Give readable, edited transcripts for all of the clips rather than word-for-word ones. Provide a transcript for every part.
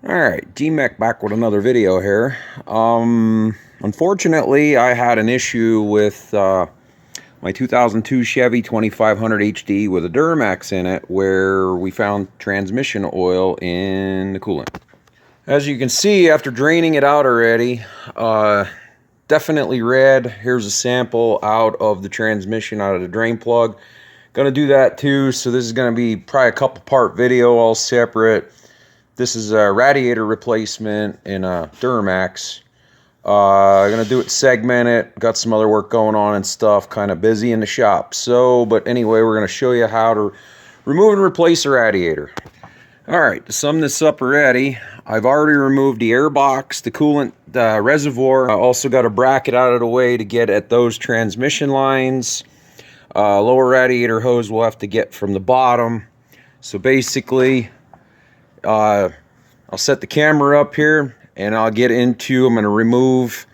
Alright, G-Mech back with another video here. Unfortunately, I had an issue with my 2002 Chevy 2500 HD with a Duramax in it, where we found transmission oil in the coolant. As you can see, after draining it out already, definitely red. Here's a sample out of the transmission, out of the drain plug. Gonna do that too, so this is gonna be probably a couple part video all separate. This is a radiator replacement in a Duramax. I'm gonna do it segmented. Got some other work going on and stuff. Kind of busy in the shop. But anyway, we're gonna show you how to remove and replace a radiator. All right, to sum this up already, I've already removed the air box, the coolant reservoir. I also got a bracket out of the way to get at those transmission lines. Lower radiator hose we'll have to get from the bottom. So basically, I'll set the camera up here and I'll get into, I'm going to remove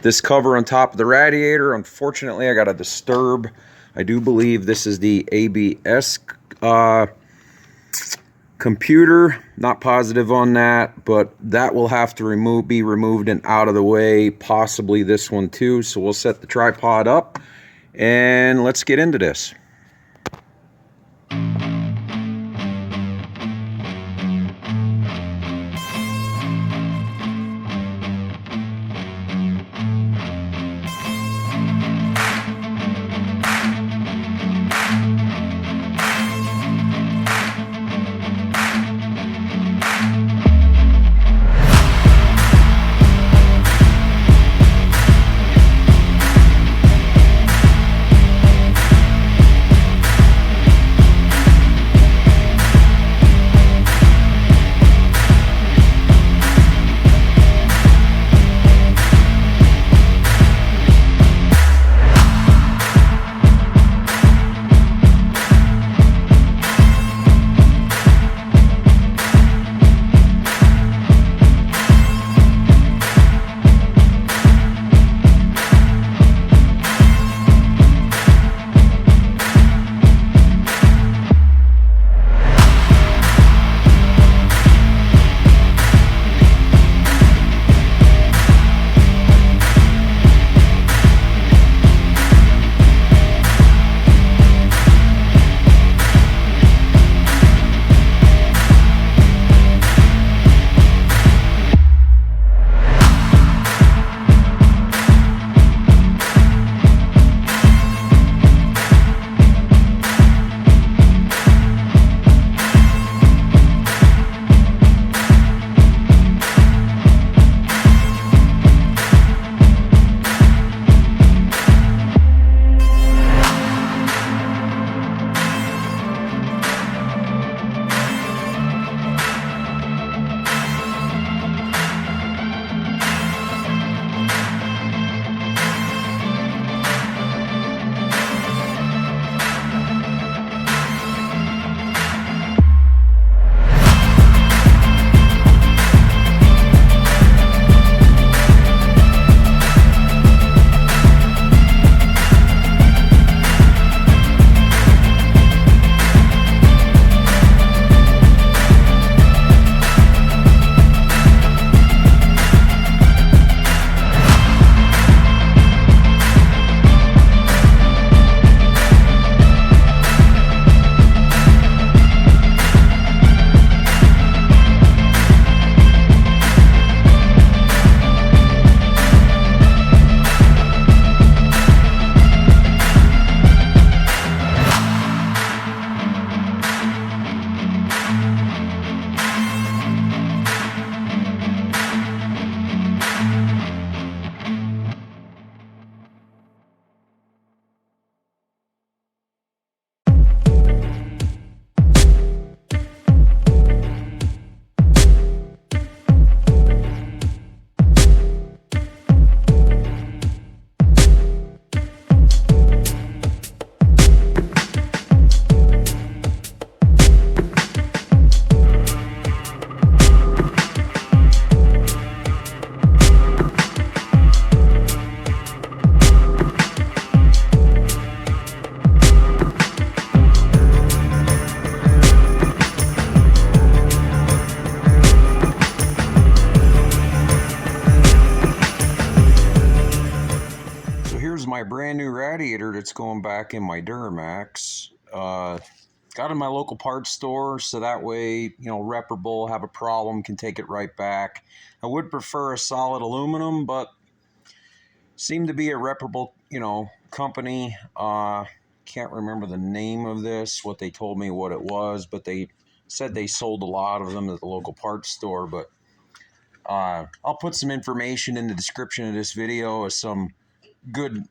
this cover on top of the radiator. Unfortunately, I got to disturb. I do believe this is the ABS computer. Not positive on that, but that will have to be removed and out of the way. Possibly this one too. So we'll set the tripod up and let's get into this. my brand new radiator that's going back in my Duramax. Got in my local parts store, so that way, you know, reparable, have a problem, can take it right back. I would prefer a solid aluminum, but seemed to be a reparable, you know, company. Can't remember the name of this, what they told me what it was, but they said they sold a lot of them at the local parts store. But I'll put some information in the description of this video of some good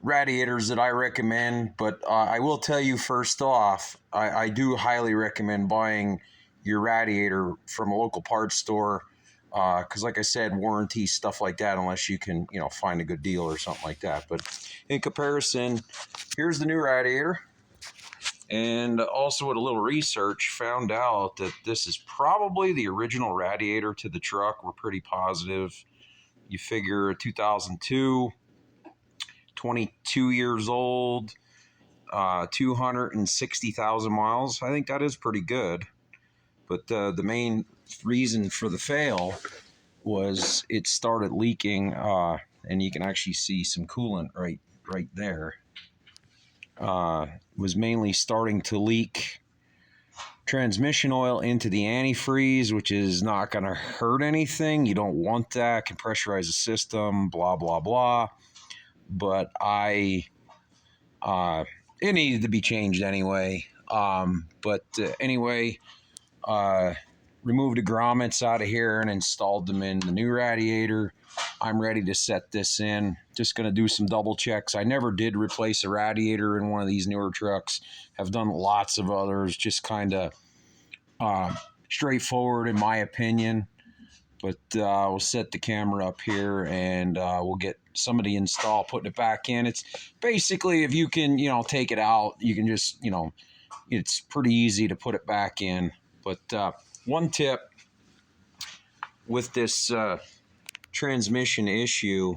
radiators that I recommend. But I will tell you first off, I do highly recommend buying your radiator from a local parts store, because like I said, warranty, stuff like that, unless you can, you know, find a good deal or something like that. But in comparison, here's the new radiator. And also with a little research, found out that this is probably the original radiator to the truck. We're pretty positive. You figure 2002, 22 years old, 260,000 miles. I think that is pretty good. But the main reason for the fail was it started leaking, and you can actually see some coolant right there. Was mainly starting to leak transmission oil into the antifreeze, which is not going to hurt anything. You don't want that. Can pressurize the system, blah, blah, blah. But it needed to be changed anyway. Anyway, removed the grommets out of here and installed them in the new radiator. I'm ready to set this in. Just going to do some double checks. I never did replace a radiator in one of these newer trucks. Have done lots of others, just kind of straightforward in my opinion. But we'll set the camera up here and we'll get somebody install, putting it back in. It's basically, if you can, you know, take it out, you can just, you know, it's pretty easy to put it back in. But one tip with this transmission issue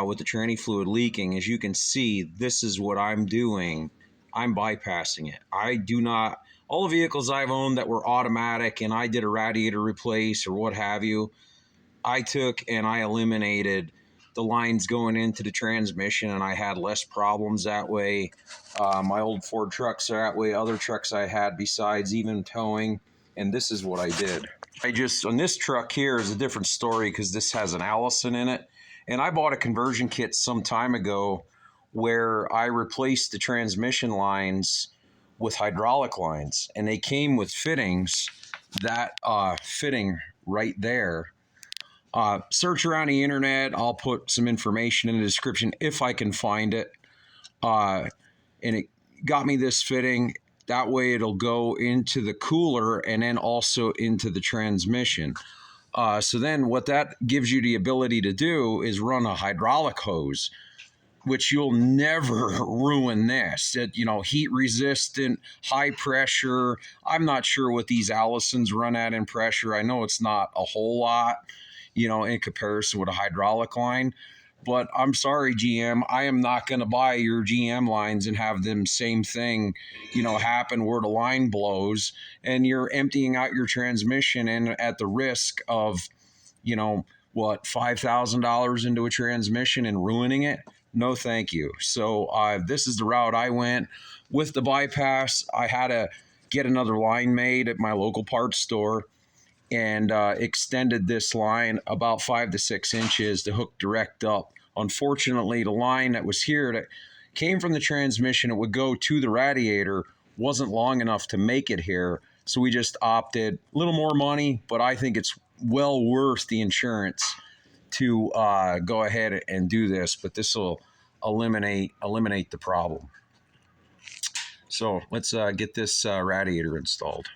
with the tranny fluid leaking, as you can see, this is what I'm doing. I'm bypassing it. I do not, all the vehicles I've owned that were automatic and I did a radiator replace or what have you, I took and I eliminated the lines going into the transmission, and I had less problems that way. My old Ford trucks are that way, other trucks I had besides, even towing, and this is what I did. On this truck here is a different story because this has an Allison in it. And I bought a conversion kit some time ago where I replaced the transmission lines with hydraulic lines. And they came with fittings, that fitting right there. Search around the internet. I'll put some information in the description if I can find it. And it got me this fitting. That way it'll go into the cooler and then also into the transmission. So then what that gives you the ability to do is run a hydraulic hose, which you'll never ruin this. You know, heat resistant, high pressure. I'm not sure what these Allisons run at in pressure. I know it's not a whole lot, you know, in comparison with a hydraulic line. But I'm sorry, GM, I am not going to buy your GM lines and have them same thing, you know, happen where the line blows and you're emptying out your transmission and at the risk of, you know, what, $5,000 into a transmission and ruining it? No, thank you. So this is the route I went. With the bypass, I had to get another line made at my local parts store, and extended this line about 5 to 6 inches to hook direct up. Unfortunately, the line that was here that came from the transmission, it would go to the radiator, wasn't long enough to make it here. So we just opted a little more money, but I think it's well worth the insurance to go ahead and do this. But this will eliminate the problem. So let's get this radiator installed.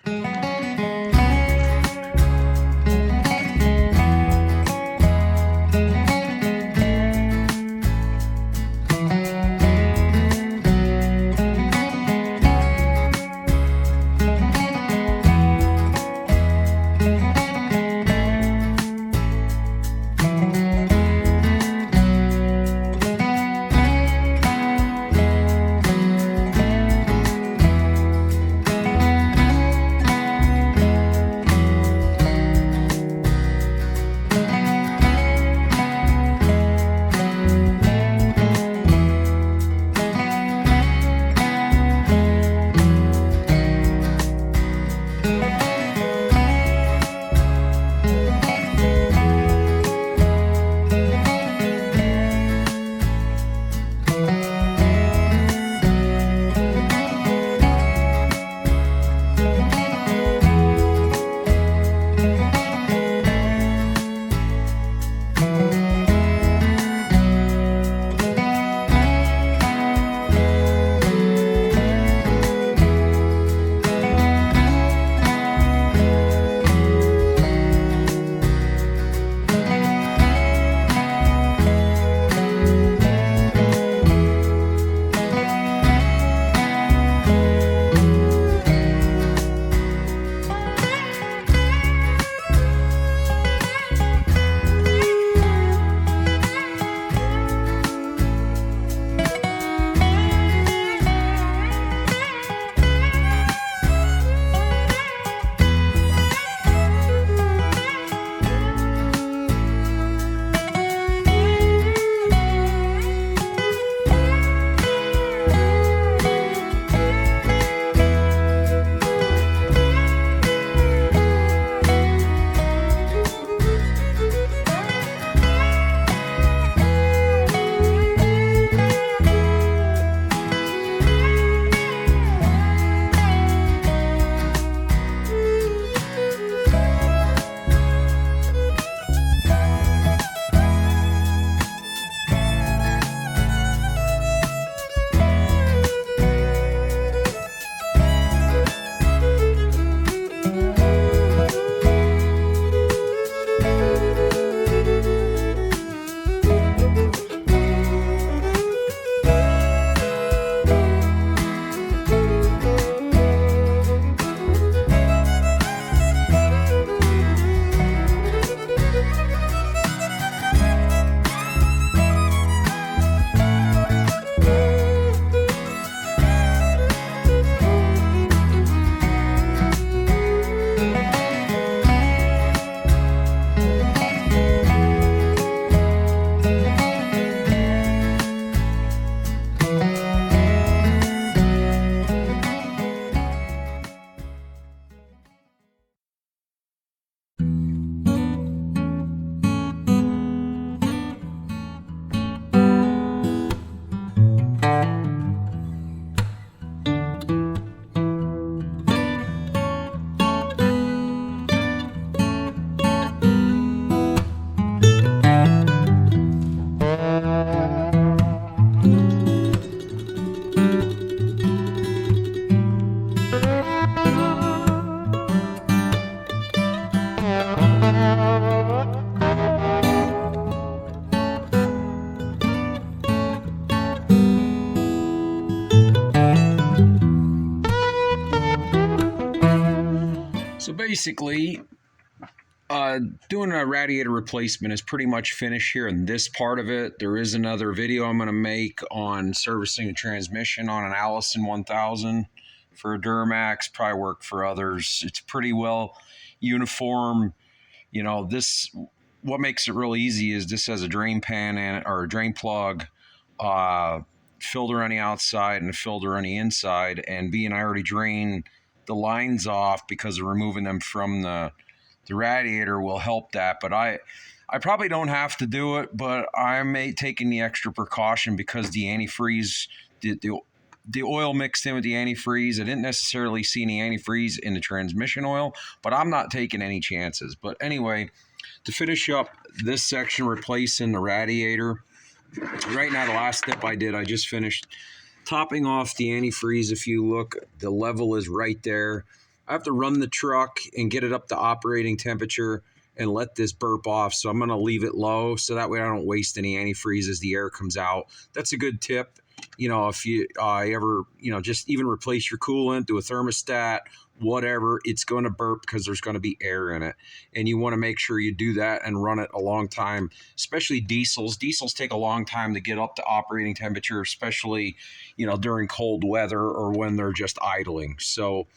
So basically, doing a radiator replacement is pretty much finished here in this part of it. There is another video I'm going to make on servicing a transmission on an Allison 1000 for a Duramax. Probably work for others. It's pretty well uniform. You know, this, what makes it real easy is this has a drain pan and or a drain plug, filter on the outside and a filter on the inside. And being I already drained the lines off because of removing them from the radiator will help that. But I probably don't have to do it, but I'm taking the extra precaution because the antifreeze, the oil mixed in with the antifreeze. I didn't necessarily see any antifreeze in the transmission oil, but I'm not taking any chances. But anyway, to finish up this section, replacing the radiator, right now the last step I did, I just finished topping off the antifreeze. If you look, the level is right there. I have to run the truck and get it up to operating temperature and let this burp off. So I'm going to leave it low so that way I don't waste any antifreeze as the air comes out. That's a good tip. You know, if you ever, you know, just even replace your coolant, do a thermostat, whatever, it's going to burp because there's going to be air in it. And you want to make sure you do that and run it a long time, especially diesels. Diesels take a long time to get up to operating temperature, especially, you know, during cold weather or when they're just idling. So,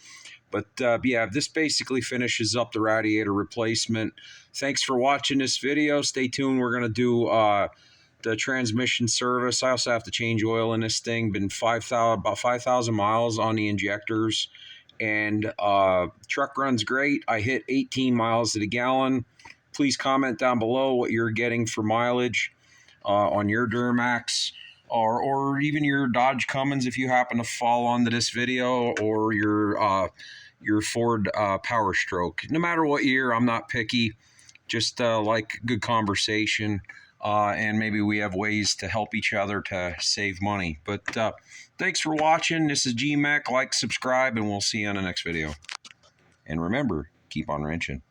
but yeah, this basically finishes up the radiator replacement. Thanks for watching this video. Stay tuned. We're going to do the transmission service. I also have to change oil in this thing. Been about 5,000 miles on the injectors. And truck runs great. I hit 18 miles to the gallon. Please comment down below what you're getting for mileage on your Duramax. Or even your Dodge Cummins if you happen to fall onto this video, or your Ford Power Stroke. No matter what year, I'm not picky. Just like good conversation, and maybe we have ways to help each other to save money. But thanks for watching. This is GMAC. Like, subscribe, and we'll see you on the next video. And remember, keep on wrenching.